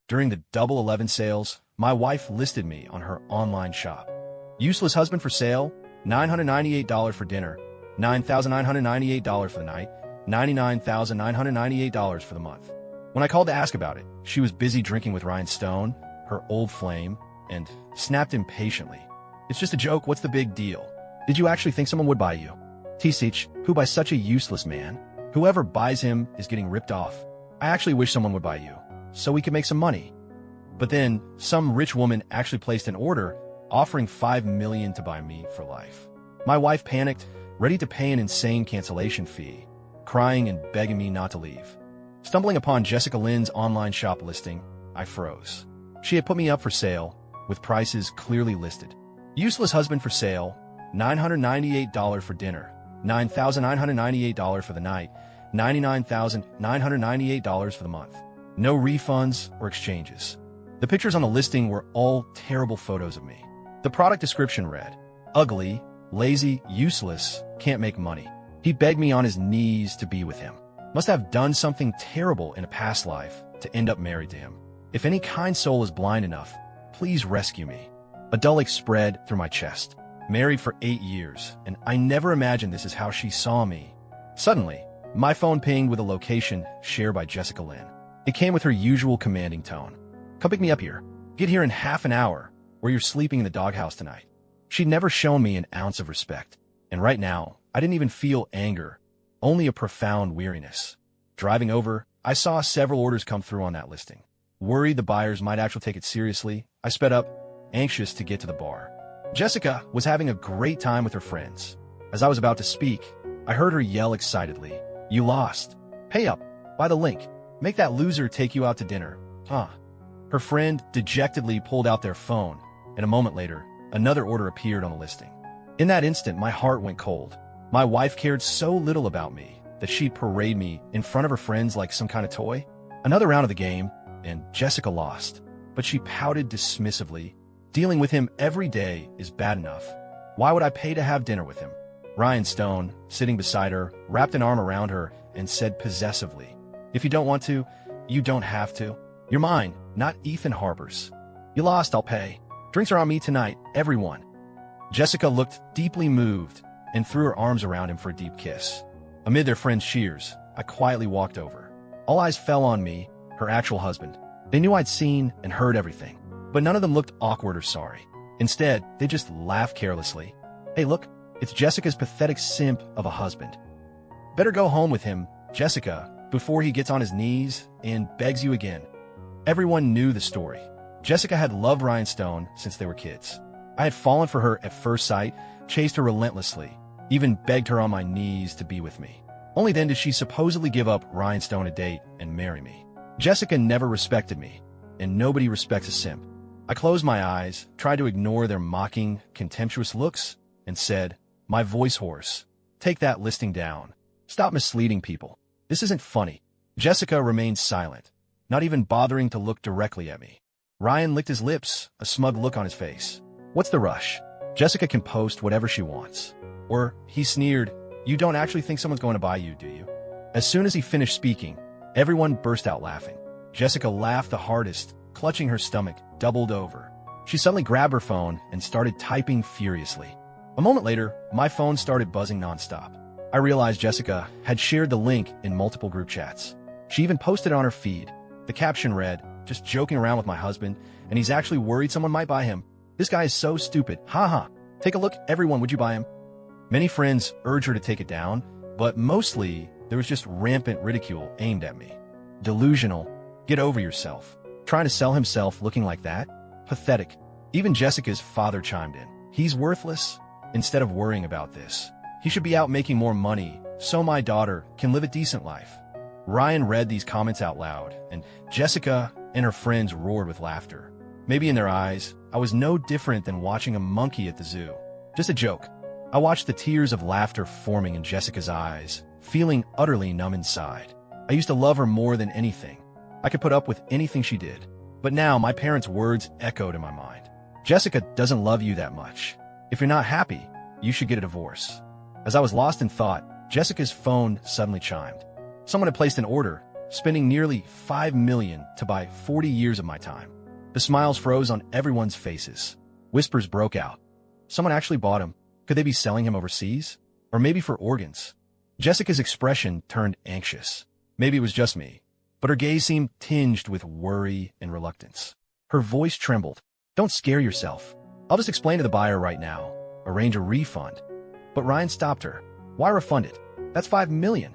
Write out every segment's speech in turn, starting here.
During the Double 11 sales, my wife listed me on her online shop. Useless husband for sale, $998 for dinner, $9,998 for the night, $99,998 for the month. When I called to ask about it, she was busy drinking with Ryan Stone, her old flame, and snapped impatiently. It's just a joke, what's the big deal? Did you actually think someone would buy you? Tisich, who buys such a useless man? Whoever buys him is getting ripped off. I actually wish someone would buy you, so we could make some money. But then, some rich woman actually placed an order, offering $5 million to buy me for life. My wife panicked, ready to pay an insane cancellation fee, crying and begging me not to leave. Stumbling upon Jessica Lynn's online shop listing, I froze. She had put me up for sale, with prices clearly listed. Useless husband for sale, $998 for dinner, $9,998 for the night, $99,998 for the month. No refunds or exchanges. The pictures on the listing were all terrible photos of me. The product description read, ugly, lazy, useless, can't make money. He begged me on his knees to be with him. Must have done something terrible in a past life to end up married to him. If any kind soul is blind enough, please rescue me. A dull ache spread through my chest. Married for 8 years, and I never imagined this is how she saw me. Suddenly, my phone pinged with a location shared by Jessica Lynn. It came with her usual commanding tone. Come pick me up here. Get here in half an hour, or you're sleeping in the doghouse tonight. She'd never shown me an ounce of respect. And right now, I didn't even feel anger, only a profound weariness. Driving over, I saw several orders come through on that listing. Worried the buyers might actually take it seriously, I sped up, anxious to get to the bar. Jessica was having a great time with her friends. As I was about to speak, I heard her yell excitedly, "You lost. Pay up. Buy the link. Make that loser take you out to dinner." Her friend dejectedly pulled out their phone, and a moment later, another order appeared on the listing. In that instant, my heart went cold. My wife cared so little about me that she'd parade me in front of her friends like some kind of toy. Another round of the game, and Jessica lost. But she pouted dismissively. Dealing with him every day is bad enough. Why would I pay to have dinner with him? Ryan Stone, sitting beside her, wrapped an arm around her and said possessively, "If you don't want to, you don't have to. You're mine, not Ethan Harper's. You lost, I'll pay. Drinks are on me tonight, everyone." Jessica looked deeply moved and threw her arms around him for a deep kiss. Amid their friends' cheers, I quietly walked over. All eyes fell on me, her actual husband. They knew I'd seen and heard everything, but none of them looked awkward or sorry. Instead, they just laughed carelessly. "Hey, look, it's Jessica's pathetic simp of a husband. Better go home with him, Jessica, before he gets on his knees and begs you again." Everyone knew the story. Jessica had loved Ryan Stone since they were kids. I had fallen for her at first sight, chased her relentlessly, even begged her on my knees to be with me. Only then did she supposedly give up Ryan Stone a date and marry me. Jessica never respected me, and nobody respects a simp. I closed my eyes, tried to ignore their mocking, contemptuous looks, and said, my voice hoarse, "Take that listing down. Stop misleading people. This isn't funny." Jessica remained silent, not even bothering to look directly at me. Ryan licked his lips, a smug look on his face. "What's the rush? Jessica can post whatever she wants." Or, he sneered, "You don't actually think someone's going to buy you, do you?" As soon as he finished speaking, everyone burst out laughing. Jessica laughed the hardest, clutching her stomach, doubled over. She suddenly grabbed her phone and started typing furiously. A moment later, my phone started buzzing nonstop. I realized Jessica had shared the link in multiple group chats. She even posted it on her feed. The caption read, "Just joking around with my husband, and he's actually worried someone might buy him. This guy is so stupid. Haha. Take a look, everyone, would you buy him?" Many friends urged her to take it down, but mostly there was just rampant ridicule aimed at me. Delusional. Get over yourself. Trying to sell himself looking like that? Pathetic. Even Jessica's father chimed in. He's worthless. Instead of worrying about this, he should be out making more money so my daughter can live a decent life. Ryan read these comments out loud, and Jessica and her friends roared with laughter. Maybe in their eyes, I was no different than watching a monkey at the zoo. Just a joke. I watched the tears of laughter forming in Jessica's eyes, feeling utterly numb inside. I used to love her more than anything. I could put up with anything she did. But now my parents' words echoed in my mind. Jessica doesn't love you that much. If you're not happy, you should get a divorce. As I was lost in thought, Jessica's phone suddenly chimed. Someone had placed an order, spending nearly $5 million to buy 40 years of my time. The smiles froze on everyone's faces. Whispers broke out. Someone actually bought him. Could they be selling him overseas? Or maybe for organs? Jessica's expression turned anxious. Maybe it was just me, but her gaze seemed tinged with worry and reluctance. Her voice trembled. Don't scare yourself. I'll just explain to the buyer right now. Arrange a refund. But Ryan stopped her. Why refund it? That's $5 million.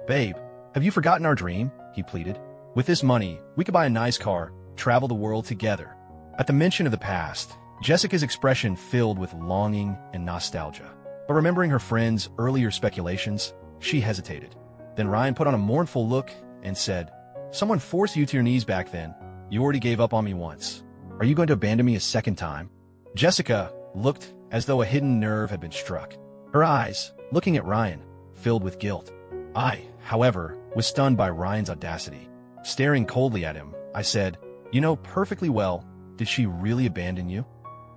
Babe, have you forgotten our dream? He pleaded. With this money, we could buy a nice car, travel the world together. At the mention of the past, Jessica's expression filled with longing and nostalgia. But remembering her friend's earlier speculations, she hesitated. Then Ryan put on a mournful look and said, Someone forced you to your knees back then. You already gave up on me once. Are you going to abandon me a second time? Jessica looked as though a hidden nerve had been struck. Her eyes, looking at Ryan, filled with guilt. I, however, was stunned by Ryan's audacity. Staring coldly at him, I said, You know perfectly well, did she really abandon you?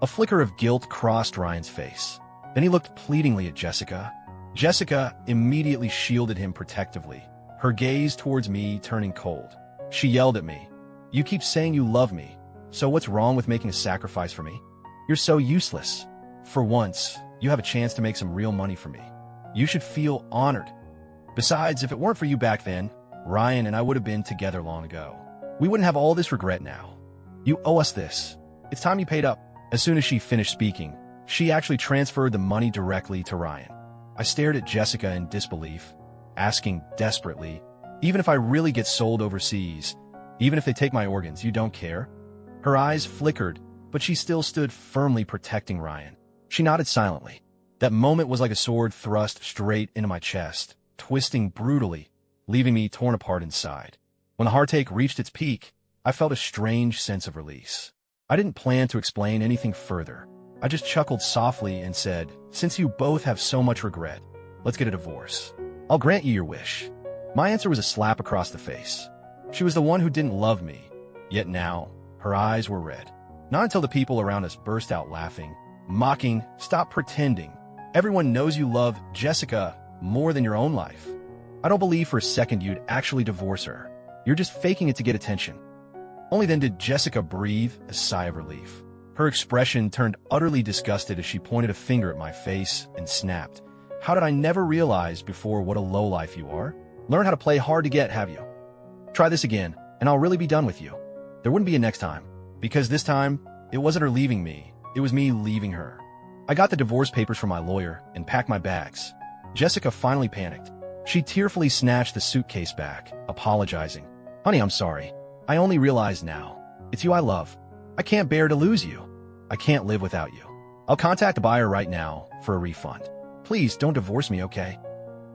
A flicker of guilt crossed Ryan's face. Then he looked pleadingly at Jessica. Jessica immediately shielded him protectively, her gaze towards me turning cold. She yelled at me, You keep saying you love me, so what's wrong with making a sacrifice for me? You're so useless. For once, you have a chance to make some real money for me. You should feel honored. Besides, if it weren't for you back then, Ryan and I would have been together long ago. We wouldn't have all this regret now. You owe us this. It's time you paid up. As soon as she finished speaking, she actually transferred the money directly to Ryan. I stared at Jessica in disbelief, asking desperately, Even if I really get sold overseas, even if they take my organs, you don't care? Her eyes flickered, but she still stood firmly protecting Ryan. She nodded silently. That moment was like a sword thrust straight into my chest, twisting brutally, leaving me torn apart inside. When the heartache reached its peak, I felt a strange sense of release. I didn't plan to explain anything further. I just chuckled softly and said, Since you both have so much regret, let's get a divorce. I'll grant you your wish. My answer was a slap across the face. She was the one who didn't love me, yet now her eyes were red. Not until the people around us burst out laughing, mocking, Stop pretending. Everyone knows you love Jessica more than your own life. I don't believe for a second you'd actually divorce her. You're just faking it to get attention. Only then did Jessica breathe a sigh of relief. Her expression turned utterly disgusted as she pointed a finger at my face and snapped, How did I never realize before what a lowlife you are? Learn how to play hard to get, have you? Try this again, and I'll really be done with you. There wouldn't be a next time, because this time, it wasn't her leaving me, it was me leaving her. I got the divorce papers from my lawyer and packed my bags. Jessica finally panicked. She tearfully snatched the suitcase back, apologizing. Honey, I'm sorry. I only realize now. It's you I love. I can't bear to lose you. I can't live without you. I'll contact the buyer right now for a refund. Please don't divorce me, okay?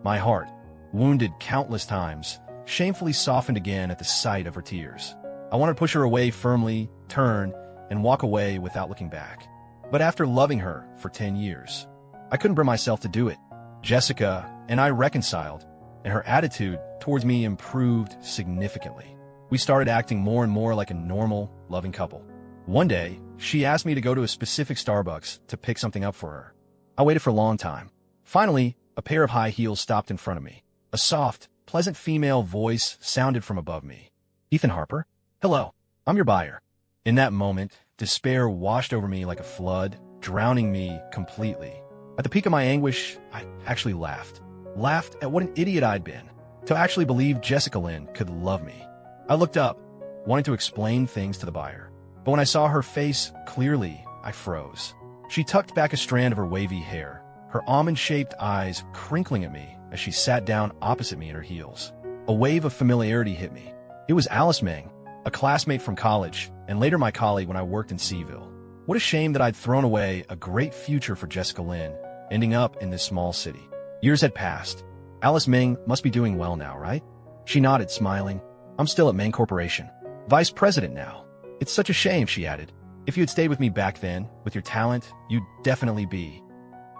My heart, wounded countless times, shamefully softened again at the sight of her tears. I wanted to push her away firmly, turn, and walk away without looking back. But after loving her for 10 years, I couldn't bring myself to do it. Jessica and I reconciled, and her attitude towards me improved significantly. We started acting more and more like a normal, loving couple. One day, she asked me to go to a specific Starbucks to pick something up for her. I waited for a long time. Finally, a pair of high heels stopped in front of me. A soft, pleasant female voice sounded from above me. Ethan Harper? Hello, I'm your buyer. In that moment, despair washed over me like a flood, drowning me completely. At the peak of my anguish, I actually laughed. Laughed at what an idiot I'd been, to actually believe Jessica Lynn could love me. I looked up, wanting to explain things to the buyer. But when I saw her face clearly, I froze. She tucked back a strand of her wavy hair, her almond-shaped eyes crinkling at me as she sat down opposite me in her heels. A wave of familiarity hit me. It was Alice Meng, a classmate from college, and later my colleague when I worked in Seaville. What a shame that I'd thrown away a great future for Jessica Lynn, ending up in this small city. Years had passed. Alice Meng must be doing well now, right? She nodded, smiling. I'm still at Meng Corporation. Vice president now. It's such a shame, she added. If you had stayed with me back then, with your talent, you'd definitely be.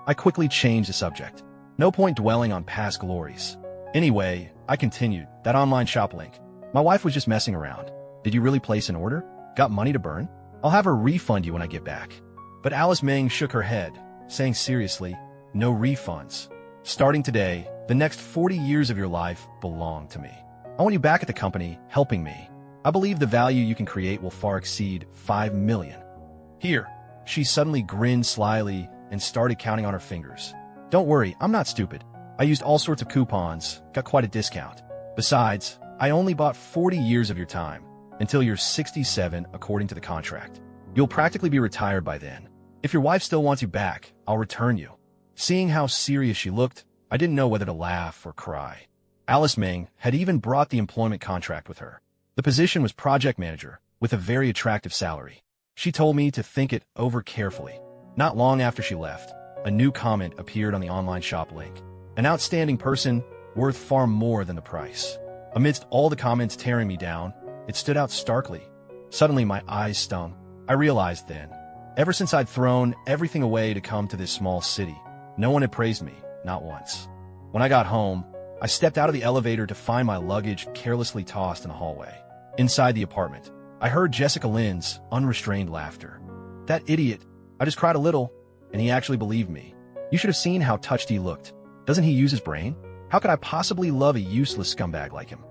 I quickly changed the subject. No point dwelling on past glories. Anyway, I continued, that online shop link. My wife was just messing around. Did you really place an order? Got money to burn? I'll have her refund you when I get back. But Alice Meng shook her head, saying seriously, no refunds. Starting today, the next 40 years of your life belong to me. I want you back at the company, helping me. I believe the value you can create will far exceed $5 million. Here, she suddenly grinned slyly and started counting on her fingers. Don't worry, I'm not stupid. I used all sorts of coupons, got quite a discount. Besides, I only bought 40 years of your time, until you're 67 according to the contract. You'll practically be retired by then. If your wife still wants you back, I'll return you. Seeing how serious she looked, I didn't know whether to laugh or cry. Alice Ming had even brought the employment contract with her. The position was project manager, with a very attractive salary. She told me to think it over carefully. Not long after she left, a new comment appeared on the online shop link. An outstanding person, worth far more than the price. Amidst all the comments tearing me down, it stood out starkly. Suddenly my eyes stung. I realized then, ever since I'd thrown everything away to come to this small city, no one had praised me, not once. When I got home, I stepped out of the elevator to find my luggage carelessly tossed in the hallway. Inside the apartment, I heard Jessica Lynn's unrestrained laughter. That idiot. I just cried a little, and he actually believed me. You should have seen how touched he looked. Doesn't he use his brain? How could I possibly love a useless scumbag like him?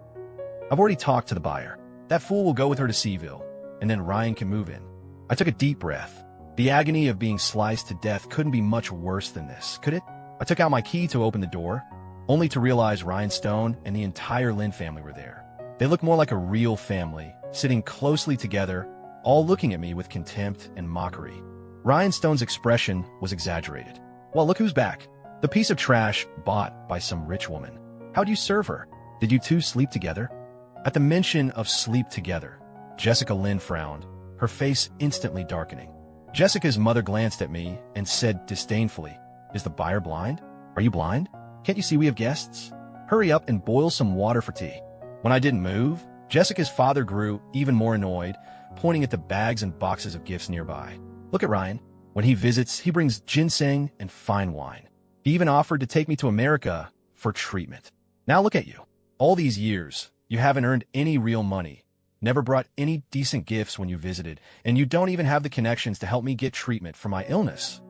I've already talked to the buyer. That fool will go with her to Seaville, and then Ryan can move in. I took a deep breath. The agony of being sliced to death couldn't be much worse than this, could it? I took out my key to open the door, only to realize Ryan Stone and the entire Lynn family were there. They looked more like a real family, sitting closely together, all looking at me with contempt and mockery. Ryan Stone's expression was exaggerated. Well, look who's back. The piece of trash bought by some rich woman. How'd you serve her? Did you two sleep together? At the mention of sleep together, Jessica Lynn frowned, her face instantly darkening. Jessica's mother glanced at me and said disdainfully, "Is the buyer blind? Are you blind? Can't you see we have guests? Hurry up and boil some water for tea." When I didn't move, Jessica's father grew even more annoyed, pointing at the bags and boxes of gifts nearby. "Look at Ryan. When he visits, he brings ginseng and fine wine. He even offered to take me to America for treatment. Now look at you. All these years, you haven't earned any real money, never brought any decent gifts when you visited, and you don't even have the connections to help me get treatment for my illness.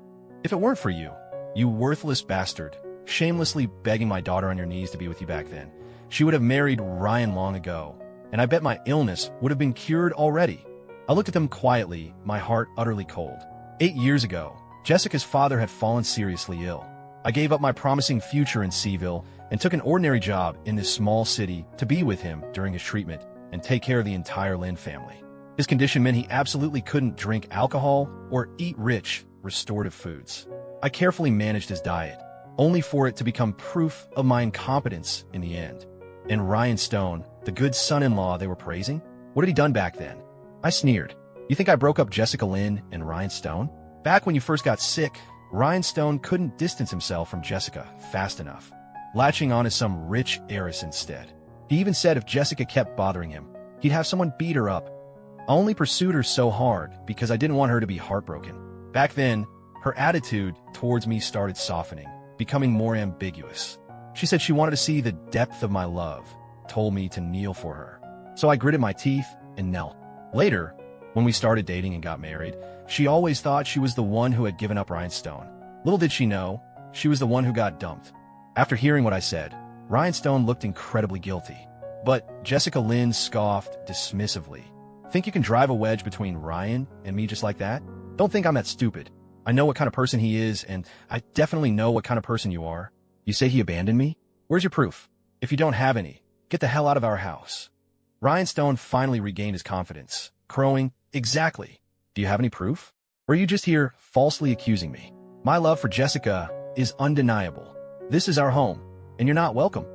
If it weren't for you, you worthless bastard, shamelessly begging my daughter on your knees to be with you back then, she would have married Ryan long ago, and I bet my illness would have been cured already." I looked at them quietly, my heart utterly cold. 8 years ago, Jessica's father had fallen seriously ill. I gave up my promising future in Seaville and took an ordinary job in this small city to be with him during his treatment and take care of the entire Lynn family. His condition meant he absolutely couldn't drink alcohol or eat rich, restorative foods. I carefully managed his diet, only for it to become proof of my incompetence in the end. And Ryan Stone, the good son-in-law they were praising, what had he done back then? I sneered. You think I broke up Jessica Lynn and Ryan Stone? Back when you first got sick, Ryan Stone couldn't distance himself from Jessica fast enough, latching on to some rich heiress instead. He even said if Jessica kept bothering him, he'd have someone beat her up. I only pursued her so hard because I didn't want her to be heartbroken. Back then, her attitude towards me started softening, becoming more ambiguous. She said she wanted to see the depth of my love, told me to kneel for her. So I gritted my teeth and knelt. Later, when we started dating and got married, she always thought she was the one who had given up Ryan Stone. Little did she know, she was the one who got dumped. After hearing what I said, Ryan Stone looked incredibly guilty. But Jessica Lynn scoffed dismissively. Think you can drive a wedge between Ryan and me just like that? Don't think I'm that stupid. I know what kind of person he is, and I definitely know what kind of person you are. You say he abandoned me? Where's your proof? If you don't have any, get the hell out of our house. Ryan Stone finally regained his confidence, crowing, "Exactly. Do you have any proof? Or are you just here falsely accusing me? My love for Jessica is undeniable. This is our home, and you're not welcome."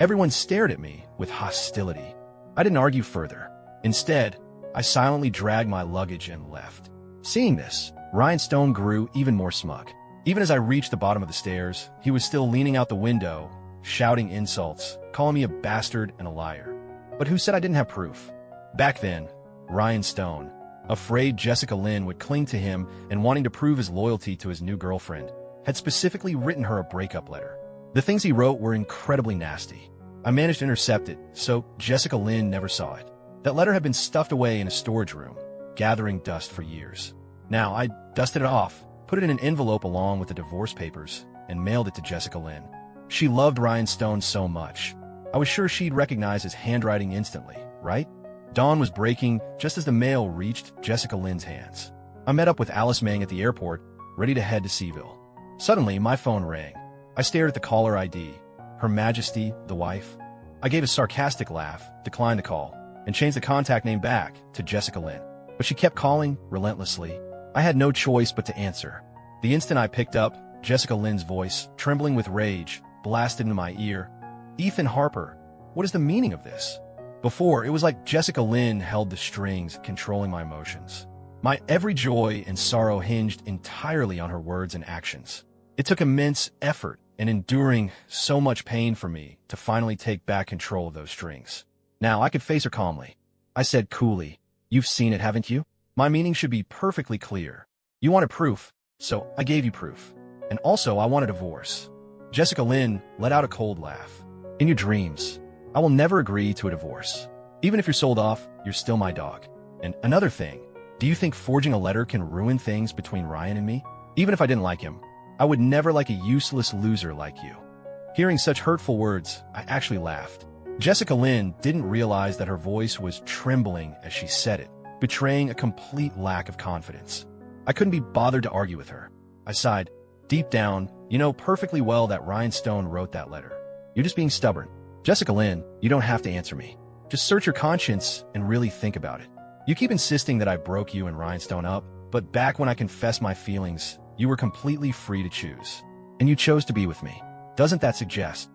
Everyone stared at me with hostility. I didn't argue further. Instead, I silently dragged my luggage and left. Seeing this, Ryan Stone grew even more smug. Even as I reached the bottom of the stairs, he was still leaning out the window, shouting insults, calling me a bastard and a liar. But who said I didn't have proof? Back then, Ryan Stone, afraid Jessica Lynn would cling to him and wanting to prove his loyalty to his new girlfriend, had specifically written her a breakup letter. The things he wrote were incredibly nasty. I managed to intercept it, so Jessica Lynn never saw it. That letter had been stuffed away in a storage room, gathering dust for years. Now, I dusted it off, put it in an envelope along with the divorce papers, and mailed it to Jessica Lynn. She loved Ryan Stone so much. I was sure she'd recognize his handwriting instantly, right? Dawn was breaking just as the mail reached Jessica Lynn's hands. I met up with Alice Meng at the airport, ready to head to Seaville. Suddenly, my phone rang. I stared at the caller ID. Her Majesty, the wife. I gave a sarcastic laugh, declined the call, and changed the contact name back to Jessica Lynn. But she kept calling relentlessly. I had no choice but to answer. The instant I picked up, Jessica Lynn's voice, trembling with rage, blasted into my ear. Ethan Harper, what is the meaning of this? Before, it was like Jessica Lynn held the strings, controlling my emotions. My every joy and sorrow hinged entirely on her words and actions. It took immense effort and enduring so much pain for me to finally take back control of those strings. Now I could face her calmly. I said coolly, "You've seen it, haven't you? My meaning should be perfectly clear. You wanted proof, so I gave you proof. And also, I want a divorce." Jessica Lynn let out a cold laugh. "In your dreams, I will never agree to a divorce. Even if you're sold off, you're still my dog. And another thing, do you think forging a letter can ruin things between Ryan and me? Even if I didn't like him, I would never like a useless loser like you." Hearing such hurtful words, I actually laughed. Jessica Lynn didn't realize that her voice was trembling as she said it, betraying a complete lack of confidence. I couldn't be bothered to argue with her. I sighed. Deep down, you know perfectly well that Ryan Stone wrote that letter. You're just being stubborn. Jessica Lynn, you don't have to answer me. Just search your conscience and really think about it. You keep insisting that I broke you and Ryan Stone up, but back when I confessed my feelings, you were completely free to choose. And you chose to be with me. Doesn't that suggest?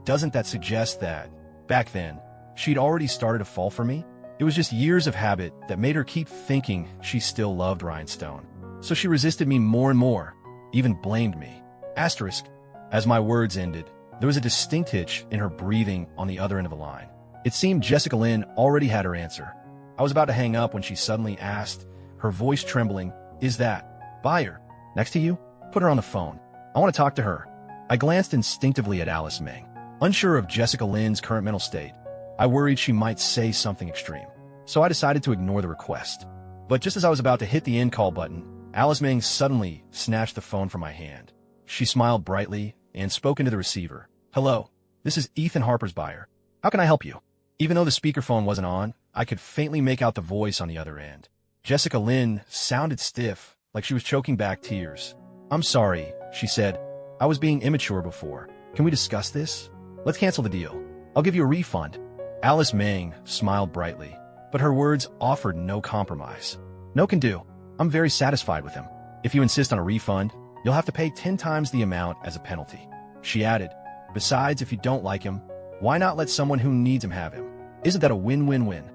Doesn't that suggest that, back then, she'd already started to fall for me? It was just years of habit that made her keep thinking she still loved Ryan Stone. So she resisted me more and more, even blamed me. As my words ended, there was a distinct hitch in her breathing on the other end of the line. It seemed Jessica Lynn already had her answer. I was about to hang up when she suddenly asked, her voice trembling, "Is that buyer next to you? Put her on the phone. I want to talk to her." I glanced instinctively at Alice Meng. Unsure of Jessica Lynn's current mental state, I worried she might say something extreme. So I decided to ignore the request. But just as I was about to hit the end call button, Alice Meng suddenly snatched the phone from my hand. She smiled brightly and spoke into the receiver. "Hello, this is Ethan Harper's buyer. How can I help you?" Even though the speakerphone wasn't on, I could faintly make out the voice on the other end. Jessica Lynn sounded stiff, like she was choking back tears. "I'm sorry," she said. "I was being immature before. Can we discuss this? Let's cancel the deal. I'll give you a refund." Alice Meng smiled brightly, but her words offered no compromise. "No can do. I'm very satisfied with him. If you insist on a refund, you'll have to pay 10 times the amount as a penalty." She added, "Besides, if you don't like him, why not let someone who needs him have him? Isn't that a win-win-win?"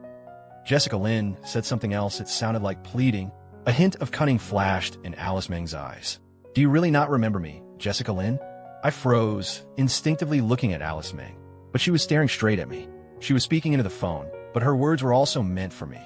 Jessica Lynn said something else that sounded like pleading. A hint of cunning flashed in Alice Meng's eyes. "Do you really not remember me, Jessica Lynn?" I froze, instinctively looking at Alice Meng, but she was staring straight at me. She was speaking into the phone, but her words were also meant for me.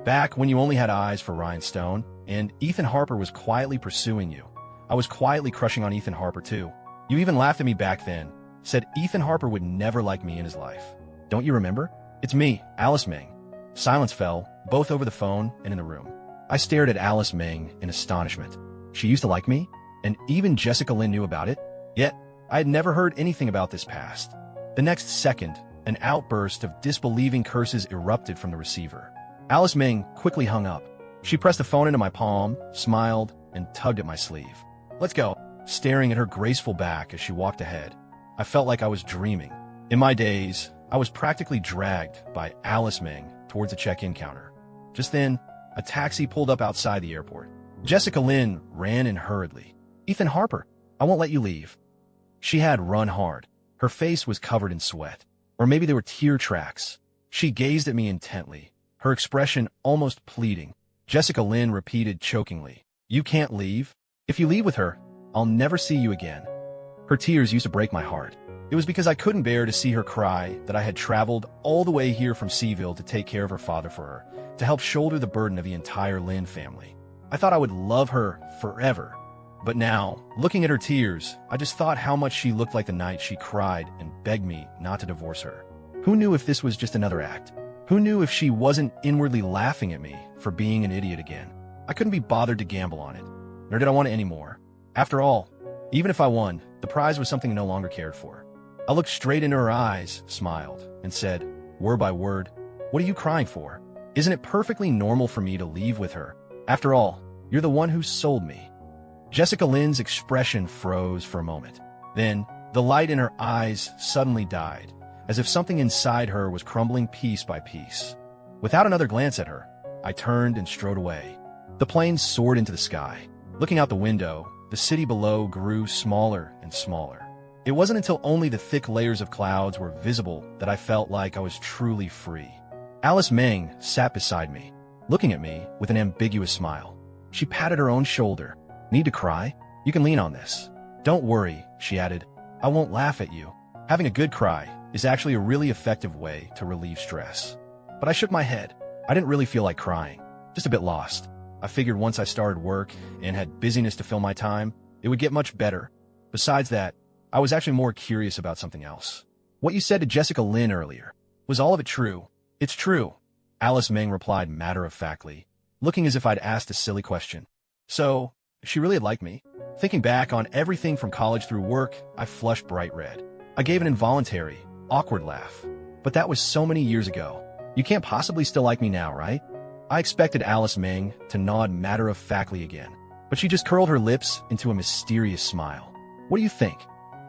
"Back when you only had eyes for Ryan Stone, and Ethan Harper was quietly pursuing you, I was quietly crushing on Ethan Harper too. You even laughed at me back then, said Ethan Harper would never like me in his life. Don't you remember? It's me, Alice Meng." Silence fell, both over the phone and in the room. I stared at Alice Meng in astonishment. She used to like me, and even Jessica Lynn knew about it? Yet, I had never heard anything about this past. The next second, an outburst of disbelieving curses erupted from the receiver. Alice Meng quickly hung up. She pressed the phone into my palm, smiled, and tugged at my sleeve. "Let's go," staring at her graceful back as she walked ahead. I felt like I was dreaming. In my days, I was practically dragged by Alice Meng towards a check-in counter. Just then, a taxi pulled up outside the airport. Jessica Lynn ran in hurriedly. "Ethan Harper, I won't let you leave." She had run hard. Her face was covered in sweat. Or maybe there were tear tracks. She gazed at me intently, her expression almost pleading. Jessica Lynn repeated chokingly, "You can't leave. If you leave with her, I'll never see you again." Her tears used to break my heart. It was because I couldn't bear to see her cry that I had traveled all the way here from Seaville to take care of her father for her, to help shoulder the burden of the entire Lynn family. I thought I would love her forever. But now, looking at her tears, I just thought how much she looked like the night she cried and begged me not to divorce her. Who knew if this was just another act? Who knew if she wasn't inwardly laughing at me for being an idiot again? I couldn't be bothered to gamble on it, nor did I want it anymore. After all, even if I won, the prize was something I no longer cared for. I looked straight into her eyes, smiled, and said, word by word, "What are you crying for? Isn't it perfectly normal for me to leave with her? After all, you're the one who sold me." Jessica Lynn's expression froze for a moment. Then, the light in her eyes suddenly died, as if something inside her was crumbling piece by piece. Without another glance at her, I turned and strode away. The plane soared into the sky. Looking out the window, the city below grew smaller and smaller. It wasn't until only the thick layers of clouds were visible that I felt like I was truly free. Alice Meng sat beside me, looking at me with an ambiguous smile. She patted her own shoulder. "Need to cry? You can lean on this." "Don't worry," she added. "I won't laugh at you. Having a good cry is actually a really effective way to relieve stress." But I shook my head. I didn't really feel like crying, just a bit lost. I figured once I started work and had busyness to fill my time, it would get much better. Besides that, I was actually more curious about something else. "What you said to Jessica Lynn earlier, was all of it true?" "It's true," Alice Meng replied matter-of-factly, looking as if I'd asked a silly question. "So, she really liked me?" Thinking back on everything from college through work, I flushed bright red. I gave an involuntary, awkward laugh. But that was so many years ago. "You can't possibly still like me now, right?" I expected Alice Meng to nod matter-of-factly again, but she just curled her lips into a mysterious smile. "What do you think?"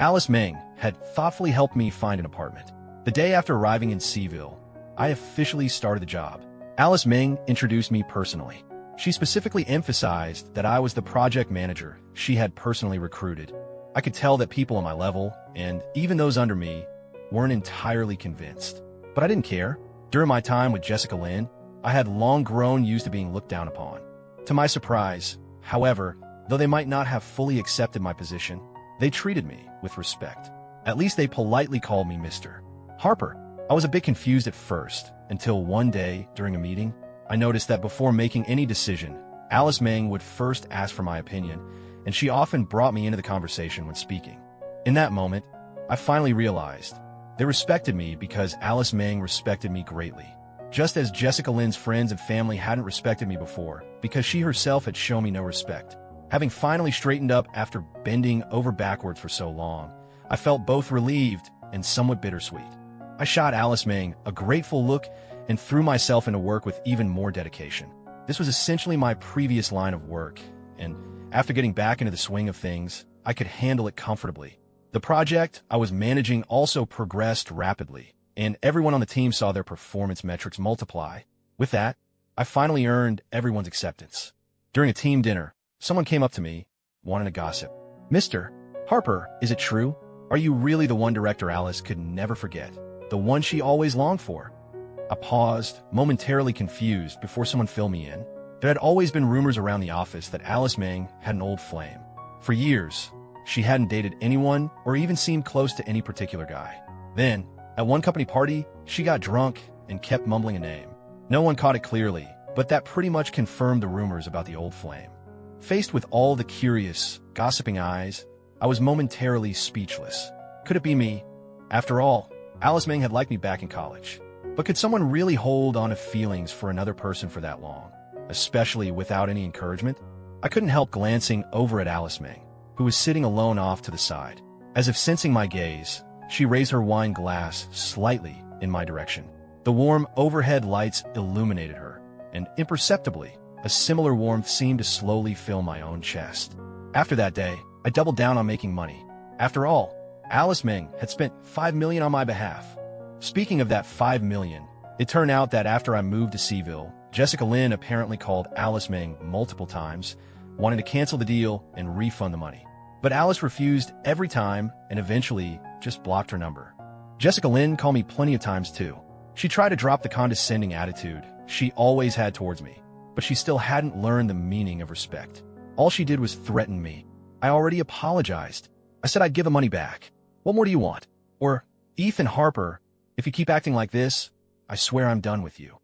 Alice Meng had thoughtfully helped me find an apartment. The day after arriving in Seaville, I officially started the job. Alice Meng introduced me personally. She specifically emphasized that I was the project manager she had personally recruited. I could tell that people on my level, and even those under me, weren't entirely convinced. But I didn't care. During my time with Jessica Lynn, I had long grown used to being looked down upon. To my surprise, however, though they might not have fully accepted my position, they treated me with respect. At least they politely called me Mr. Harper. I was a bit confused at first, until one day, during a meeting, I noticed that before making any decision, Alice Meng would first ask for my opinion, and she often brought me into the conversation when speaking. In that moment, I finally realized they respected me because Alice Meng respected me greatly. Just as Jessica Lynn's friends and family hadn't respected me before, because she herself had shown me no respect. Having finally straightened up after bending over backwards for so long, I felt both relieved and somewhat bittersweet. I shot Alice Meng a grateful look and threw myself into work with even more dedication. This was essentially my previous line of work, and after getting back into the swing of things, I could handle it comfortably. The project I was managing also progressed rapidly, and everyone on the team saw their performance metrics multiply. With that, I finally earned everyone's acceptance. During a team dinner, someone came up to me, wanting to gossip. "Mr. Harper, is it true? Are you really the one director Alice could never forget? The one she always longed for?" I paused, momentarily confused, before someone filled me in. There had always been rumors around the office that Alice Meng had an old flame. For years, she hadn't dated anyone or even seemed close to any particular guy. Then, at one company party, she got drunk and kept mumbling a name. No one caught it clearly, but that pretty much confirmed the rumors about the old flame. Faced with all the curious, gossiping eyes, I was momentarily speechless. Could it be me? After all, Alice Meng had liked me back in college. But could someone really hold on to feelings for another person for that long, especially without any encouragement? I couldn't help glancing over at Alice Meng, who was sitting alone off to the side. As if sensing my gaze, she raised her wine glass slightly in my direction. The warm overhead lights illuminated her, and imperceptibly, a similar warmth seemed to slowly fill my own chest. After that day, I doubled down on making money. After all, Alice Meng had spent $5 million on my behalf. Speaking of that $5 million, it turned out that after I moved to Seaville, Jessica Lynn apparently called Alice Meng multiple times, wanting to cancel the deal and refund the money. But Alice refused every time and eventually just blocked her number. Jessica Lynn called me plenty of times too. She tried to drop the condescending attitude she always had towards me, but she still hadn't learned the meaning of respect. All she did was threaten me. I already apologized. I said I'd give the money back. What more do you want? Or, "Ethan Harper, if you keep acting like this, I swear I'm done with you."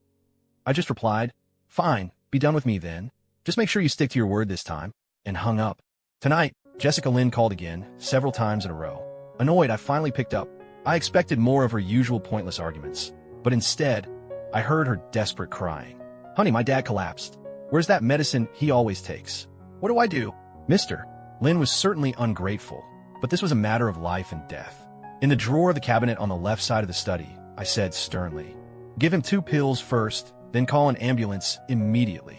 I just replied, "Fine, be done with me then. Just make sure you stick to your word this time," and hung up. Tonight, Jessica Lynn called again, several times in a row. Annoyed, I finally picked up. I expected more of her usual pointless arguments, but instead, I heard her desperate crying. "Honey, my dad collapsed. Where's that medicine he always takes? What do I do?" Mr. Lynn was certainly ungrateful, but this was a matter of life and death. In the drawer of the cabinet on the left side of the study, I said sternly. Give him 2 pills first, then call an ambulance immediately.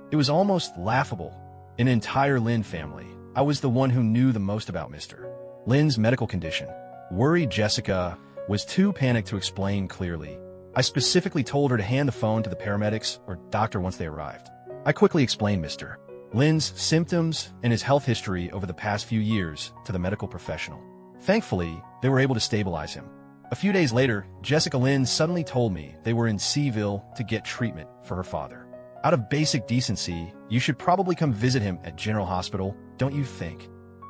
It was almost laughable. In the entire Lin family, I was the one who knew the most about Mr. Lin's medical condition. Worried Jessica was too panicked to explain clearly. I specifically told her to hand the phone to the paramedics or doctor once they arrived. I quickly explained Mr. Lin's symptoms and his health history over the past few years to the medical professional. Thankfully, they were able to stabilize him. A few days later, Jessica Lin suddenly told me they were in Seaville to get treatment for her father. Out of basic decency, you should probably come visit him at General Hospital, don't you think?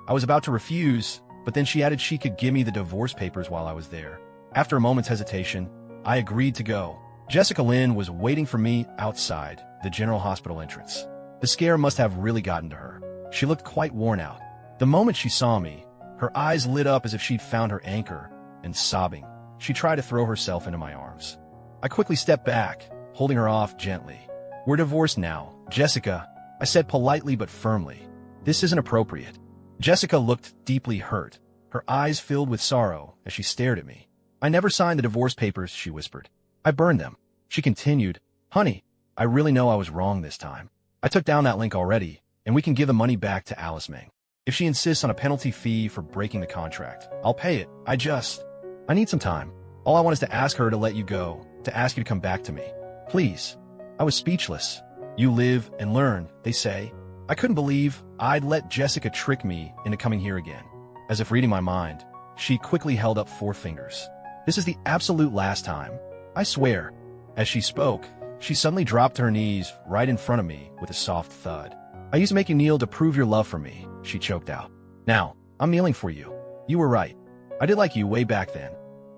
I was about to refuse, but then she added she could give me the divorce papers while I was there. After a moment's hesitation, I agreed to go. Jessica Lin was waiting for me outside the General Hospital entrance. The scare must have really gotten to her. She looked quite worn out. The moment she saw me, her eyes lit up as if she'd found her anchor, and sobbing, she tried to throw herself into my arms. I quickly stepped back, holding her off gently. We're divorced now, Jessica, I said politely but firmly. This isn't appropriate. Jessica looked deeply hurt, her eyes filled with sorrow as she stared at me. I never signed the divorce papers, she whispered. I burned them. She continued, honey, I really know I was wrong this time. I took down that link already, and we can give the money back to Alice Ming. If she insists on a penalty fee for breaking the contract, I'll pay it. I need some time. All I want is to ask her to let you go, to ask you to come back to me. Please. I was speechless. You live and learn, they say. I couldn't believe I'd let Jessica trick me into coming here again. As if reading my mind, she quickly held up 4 fingers. This is the absolute last time. I swear. As she spoke, she suddenly dropped to her knees right in front of me with a soft thud. I used to make you kneel to prove your love for me, she choked out. Now, I'm kneeling for you. You were right. I did like you way back then.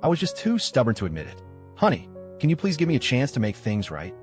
I was just too stubborn to admit it. Honey, can you please give me a chance to make things right?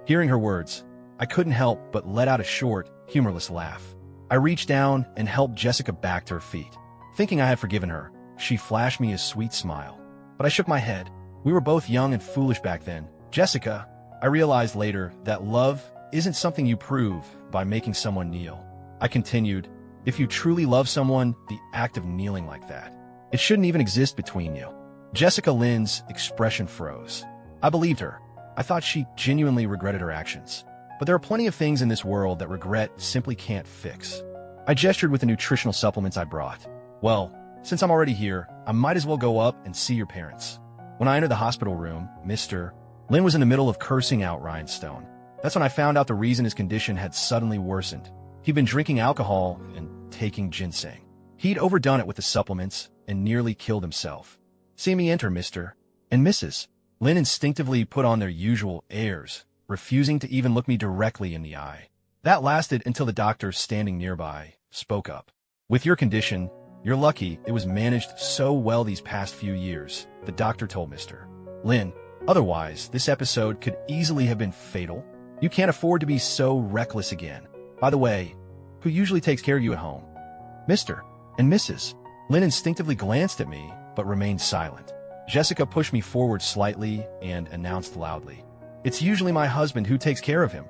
Hearing her words, I couldn't help but let out a short, humorless laugh. I reached down and helped Jessica back to her feet. Thinking I had forgiven her, she flashed me a sweet smile. But I shook my head. We were both young and foolish back then. Jessica, I realized later that love isn't something you prove by making someone kneel. I continued, if you truly love someone, the act of kneeling like that, it shouldn't even exist between you. Jessica Lin's expression froze. I believed her. I thought she genuinely regretted her actions. But there are plenty of things in this world that regret simply can't fix. I gestured with the nutritional supplements I brought. Well, since I'm already here, I might as well go up and see your parents. When I entered the hospital room, Mr. Lin was in the middle of cursing out Rhinestone. That's when I found out the reason his condition had suddenly worsened. He'd been drinking alcohol and taking ginseng. He'd overdone it with the supplements and nearly killed himself. Seeing me enter, Mr. and Mrs. Lin instinctively put on their usual airs, refusing to even look me directly in the eye. That lasted until the doctor standing nearby spoke up. With your condition, you're lucky it was managed so well these past few years, the doctor told Mr. Lin. Otherwise, this episode could easily have been fatal. You can't afford to be so reckless again. By the way, who usually takes care of you at home? Mr. and Mrs. Lin instinctively glanced at me, but remained silent. Jessica pushed me forward slightly and announced loudly, it's usually my husband who takes care of him.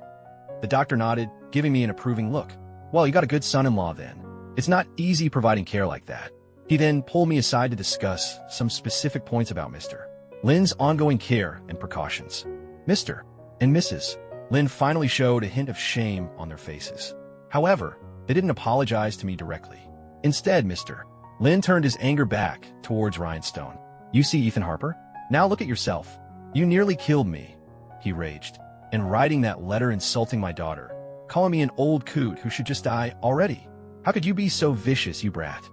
The doctor nodded, giving me an approving look. Well, you got a good son-in-law then. It's not easy providing care like that. He then pulled me aside to discuss some specific points about Mr. Lin's ongoing care and precautions. Mr. and Mrs. Lin finally showed a hint of shame on their faces. However, they didn't apologize to me directly. Instead, Mr. Lin turned his anger back towards Rhinestone. You see, Ethan Harper? Now look at yourself. You nearly killed me, he raged, and writing that letter insulting my daughter, calling me an old coot who should just die already. How could you be so vicious, you brat?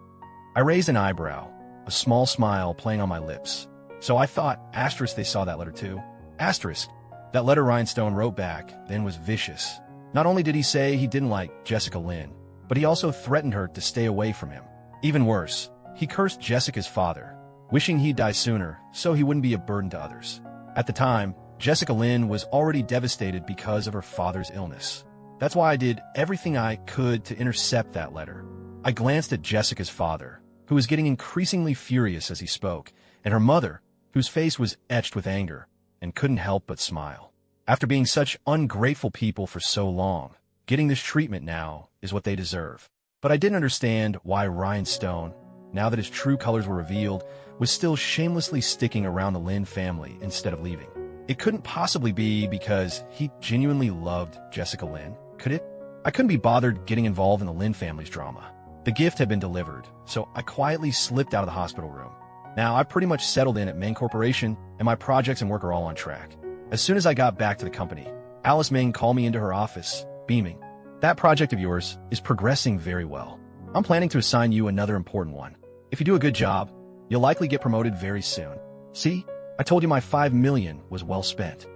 I raised an eyebrow, a small smile playing on my lips. So I thought, asterisk, they saw that letter too. Asterisk. That letter Rhinestone wrote back then was vicious. Not only did he say he didn't like Jessica Lin, but he also threatened her to stay away from him. Even worse, he cursed Jessica's father, wishing he'd die sooner so he wouldn't be a burden to others. At the time, Jessica Lin was already devastated because of her father's illness. That's why I did everything I could to intercept that letter. I glanced at Jessica's father, who was getting increasingly furious as he spoke, and her mother, whose face was etched with anger, and couldn't help but smile. After being such ungrateful people for so long, getting this treatment now is what they deserve. But I didn't understand why Rhinestone now that his true colors were revealed, was still shamelessly sticking around the Lin family instead of leaving. It couldn't possibly be because he genuinely loved Jessica Lin, could it? I couldn't be bothered getting involved in the Lin family's drama. The gift had been delivered, so I quietly slipped out of the hospital room. Now, I've pretty much settled in at Meng Corporation, and my projects and work are all on track. As soon as I got back to the company, Alice Meng called me into her office, beaming. That project of yours is progressing very well. I'm planning to assign you another important one. If you do a good job, you'll likely get promoted very soon. See, I told you my $5 million was well spent.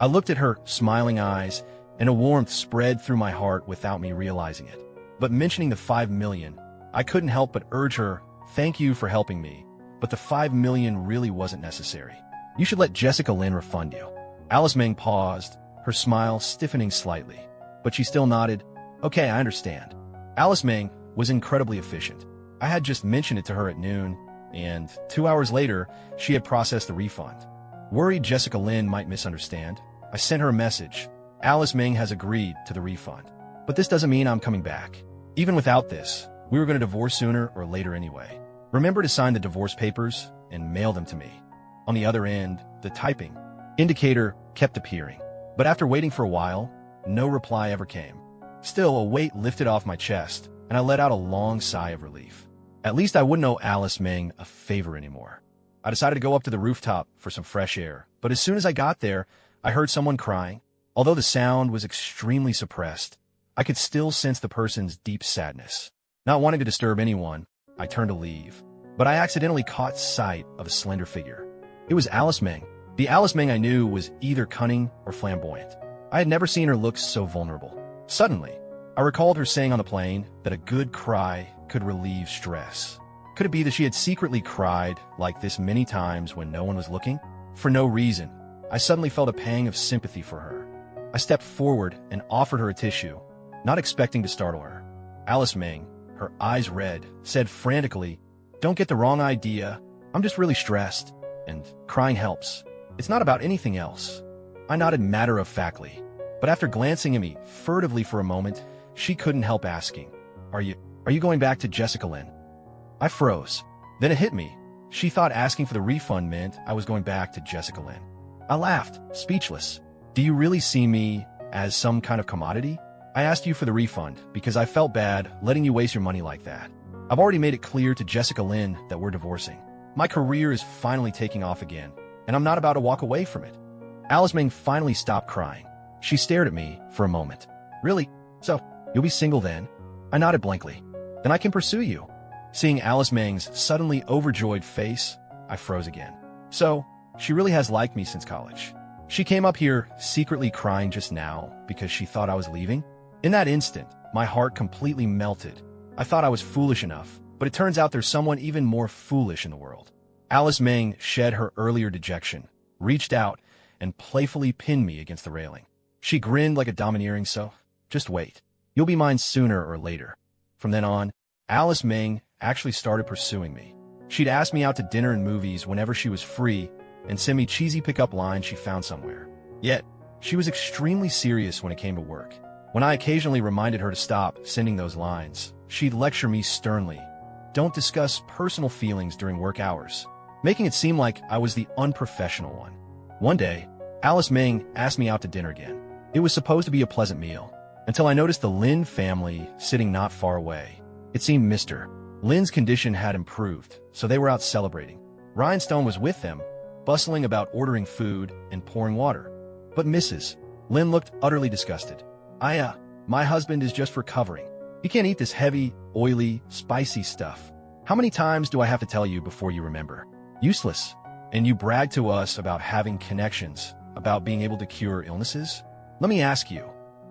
I looked at her smiling eyes, and a warmth spread through my heart without me realizing it. But mentioning the $5 million, I couldn't help but urge her, thank you for helping me, but the $5 million really wasn't necessary. You should let Jessica Lin refund you. Alice Meng paused, her smile stiffening slightly, but she still nodded. Okay, I understand. Alice Meng was incredibly efficient. I had just mentioned it to her at noon, and 2 hours later, she had processed the refund. Worried Jessica Lin might misunderstand, I sent her a message. Alice Meng has agreed to the refund. But this doesn't mean I'm coming back. Even without this, we were going to divorce sooner or later anyway. Remember to sign the divorce papers and mail them to me. On the other end, the typing indicator kept appearing. But after waiting for a while, no reply ever came. Still, a weight lifted off my chest, and I let out a long sigh of relief. At least I wouldn't owe Alice Meng a favor anymore. I decided to go up to the rooftop for some fresh air, but as soon as I got there, I heard someone crying. Although the sound was extremely suppressed, I could still sense the person's deep sadness. Not wanting to disturb anyone, I turned to leave, but I accidentally caught sight of a slender figure. It was Alice Meng. The Alice Meng I knew was either cunning or flamboyant. I had never seen her look so vulnerable. Suddenly, I recalled her saying on the plane that a good cry could relieve stress. Could it be that she had secretly cried like this many times when no one was looking? For no reason, I suddenly felt a pang of sympathy for her. I stepped forward and offered her a tissue, not expecting to startle her. Alice Meng, her eyes red, said frantically, "Don't get the wrong idea. I'm just really stressed, and crying helps. It's not about anything else." I nodded matter-of-factly, but after glancing at me furtively for a moment, she couldn't help asking, Are you going back to Jessica Lin?" I froze. Then it hit me. She thought asking for the refund meant I was going back to Jessica Lin. I laughed, speechless. "Do you really see me as some kind of commodity? I asked you for the refund because I felt bad letting you waste your money like that. I've already made it clear to Jessica Lin that we're divorcing. My career is finally taking off again, and I'm not about to walk away from it." Alice Meng finally stopped crying. She stared at me for a moment. "Really? So, you'll be single then?" I nodded blankly. "Then I can pursue you." Seeing Alice Meng's suddenly overjoyed face, I froze again. So, she really has liked me since college. She came up here secretly crying just now because she thought I was leaving? In that instant, my heart completely melted. I thought I was foolish enough, but it turns out there's someone even more foolish in the world. Alice Meng shed her earlier dejection, reached out, and playfully pinned me against the railing. She grinned like a domineering just wait. You'll be mine sooner or later. From then on, Alice Meng actually started pursuing me. She'd ask me out to dinner and movies whenever she was free and send me cheesy pickup lines she found somewhere. Yet, she was extremely serious when it came to work. When I occasionally reminded her to stop sending those lines, she'd lecture me sternly. Don't discuss personal feelings during work hours, making it seem like I was the unprofessional one. One day, Alice Meng asked me out to dinner again. It was supposed to be a pleasant meal, until I noticed the Lin family sitting not far away. It seemed Mr. Lin's condition had improved, so they were out celebrating. Rhinestone was with them, bustling about ordering food and pouring water. But Mrs. Lin looked utterly disgusted. My husband is just recovering. He can't eat this heavy, oily, spicy stuff. How many times do I have to tell you before you remember? Useless. And you brag to us about having connections, about being able to cure illnesses? Let me ask you,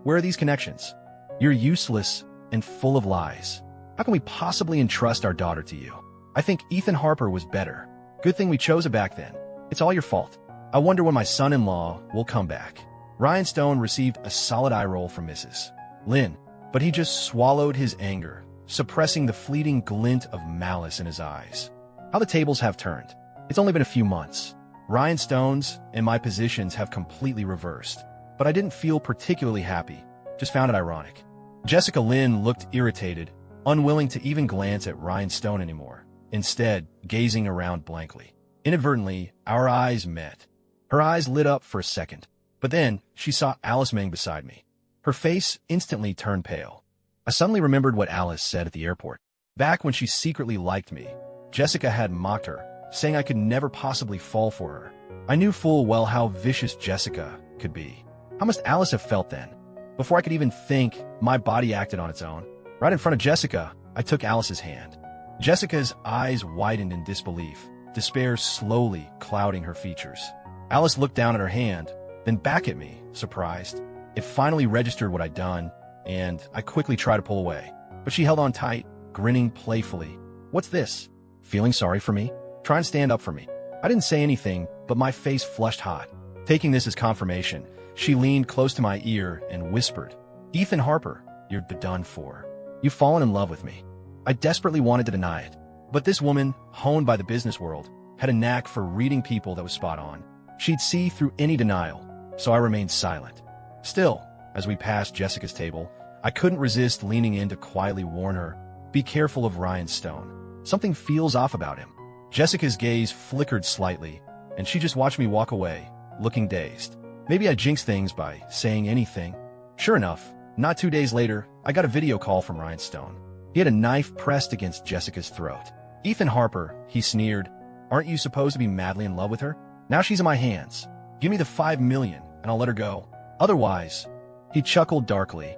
where are these connections? You're useless and full of lies. How can we possibly entrust our daughter to you? I think Ethan Harper was better. Good thing we chose her back then. It's all your fault. I wonder when my son-in-law will come back. Rhinestone received a solid eye roll from Mrs. Lin, but he just swallowed his anger, suppressing the fleeting glint of malice in his eyes. How the tables have turned. It's only been a few months. Rhinestones and my positions have completely reversed, but I didn't feel particularly happy, just found it ironic. Jessica Lin looked irritated, unwilling to even glance at Rhinestone anymore. instead gazing around blankly. Inadvertently, our eyes met. Her eyes lit up for a second, but then she saw Alice Ming beside me. Her face instantly turned pale. I suddenly remembered what Alice said at the airport. Back when she secretly liked me, Jessica had mocked her, saying I could never possibly fall for her. I knew full well how vicious Jessica could be. How must Alice have felt then? Before I could even think, my body acted on its own. Right in front of Jessica, I took Alice's hand. Jessica's eyes widened in disbelief, despair slowly clouding her features. Alice looked down at her hand, then back at me, surprised. It finally registered what I'd done, and I quickly tried to pull away. But she held on tight, grinning playfully. "What's this? Feeling sorry for me? Try and stand up for me." I didn't say anything, but my face flushed hot. Taking this as confirmation, she leaned close to my ear and whispered, "Ethan Harper, you're done for. You've fallen in love with me." I desperately wanted to deny it, but this woman, honed by the business world, had a knack for reading people that was spot on. She'd see through any denial, so I remained silent. Still, as we passed Jessica's table, I couldn't resist leaning in to quietly warn her, "Be careful of Ryan Stone. Something feels off about him." Jessica's gaze flickered slightly, and she just watched me walk away, looking dazed. Maybe I jinxed things by saying anything. Sure enough, not 2 days later, I got a video call from Ryan Stone. He had a knife pressed against Jessica's throat. "Ethan Harper," he sneered, "aren't you supposed to be madly in love with her? Now she's in my hands. Give me the $5 million, and I'll let her go. Otherwise," he chuckled darkly,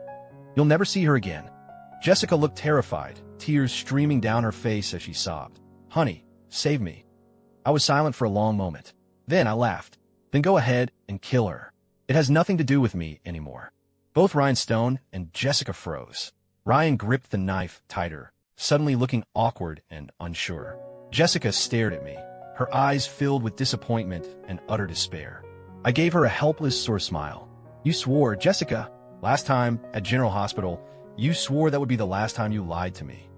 "you'll never see her again." Jessica looked terrified, tears streaming down her face as she sobbed. "Honey, save me." I was silent for a long moment. Then I laughed. "Then go ahead and kill her. It has nothing to do with me anymore." Both Ryan Stone and Jessica froze. Ryan gripped the knife tighter, suddenly looking awkward and unsure. Jessica stared at me, her eyes filled with disappointment and utter despair. I gave her a helpless, sore smile. "You swore, Jessica. Last time, at General Hospital, you swore that would be the last time you lied to me."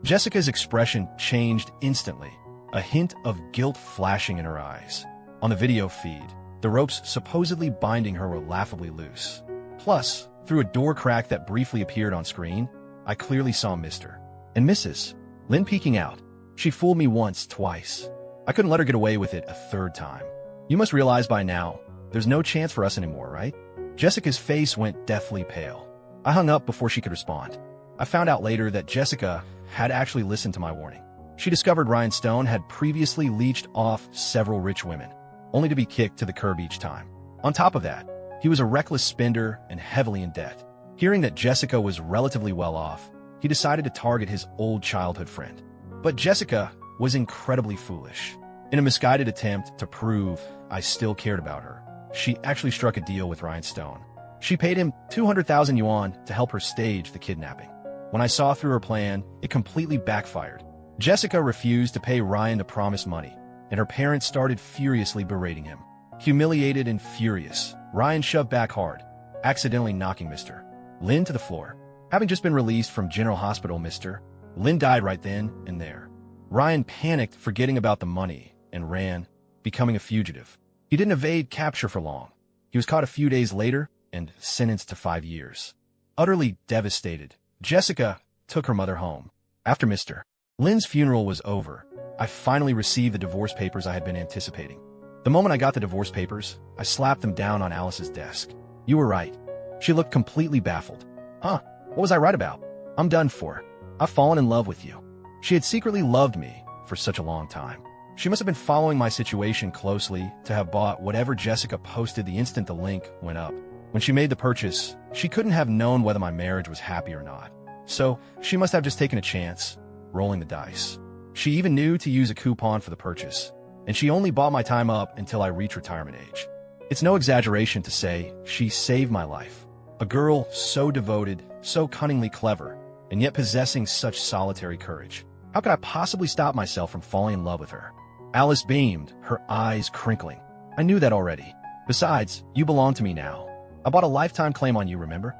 Jessica's expression changed instantly, a hint of guilt flashing in her eyes. On the video feed, the ropes supposedly binding her were laughably loose. Plus, through a door crack that briefly appeared on screen, I clearly saw Mr. and Mrs. Lin peeking out. She fooled me once, twice. I couldn't let her get away with it a third time. "You must realize by now, there's no chance for us anymore, right?" Jessica's face went deathly pale. I hung up before she could respond. I found out later that Jessica had actually listened to my warning. She discovered Ryan Stone had previously leeched off several rich women, only to be kicked to the curb each time. On top of that, he was a reckless spender and heavily in debt. Hearing that Jessica was relatively well off, he decided to target his old childhood friend. But Jessica was incredibly foolish. In a misguided attempt to prove I still cared about her, she actually struck a deal with Ryan Stone. She paid him 200,000 yuan to help her stage the kidnapping. When I saw through her plan, it completely backfired. Jessica refused to pay Ryan the promised money, and her parents started furiously berating him. Humiliated and furious, Ryan shoved back hard, accidentally knocking Mr. Lin to the floor. Having just been released from General Hospital, Mr. Lin died right then and there. Ryan panicked, forgetting about the money, and ran, becoming a fugitive. He didn't evade capture for long. He was caught a few days later and sentenced to 5 years. Utterly devastated, Jessica took her mother home. After Mr. Lin's funeral was over, I finally received the divorce papers I had been anticipating. The moment I got the divorce papers, I slapped them down on Alice's desk. "You were right." She looked completely baffled. "Huh? What was I right about? I'm done for. I've fallen in love with you." She had secretly loved me for such a long time. She must have been following my situation closely to have bought whatever Jessica posted the instant the link went up. When she made the purchase, she couldn't have known whether my marriage was happy or not. So she must have just taken a chance, rolling the dice. She even knew to use a coupon for the purchase, and she only bought my time up until I reached retirement age. It's no exaggeration to say she saved my life. A girl so devoted, so cunningly clever, and yet possessing such solitary courage. How could I possibly stop myself from falling in love with her? Alice beamed, her eyes crinkling. "I knew that already. Besides, you belong to me now. I bought a lifetime claim on you, remember?"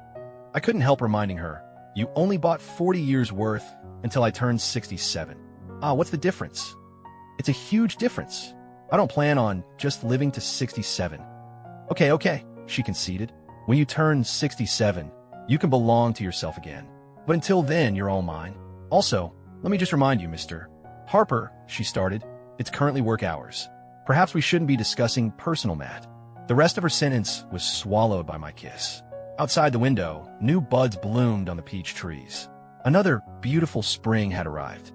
I couldn't help reminding her, "You only bought 40 years worth until I turned 67. What's the difference?" "It's a huge difference. I don't plan on just living to 67. Okay, she conceded. "When you turn 67, you can belong to yourself again. But until then, you're all mine. Also, let me just remind you, Mr. Harper, she started, it's currently work hours. Perhaps we shouldn't be discussing personal math. The rest of her sentence was swallowed by my kiss. Outside the window, new buds bloomed on the peach trees. Another beautiful spring had arrived.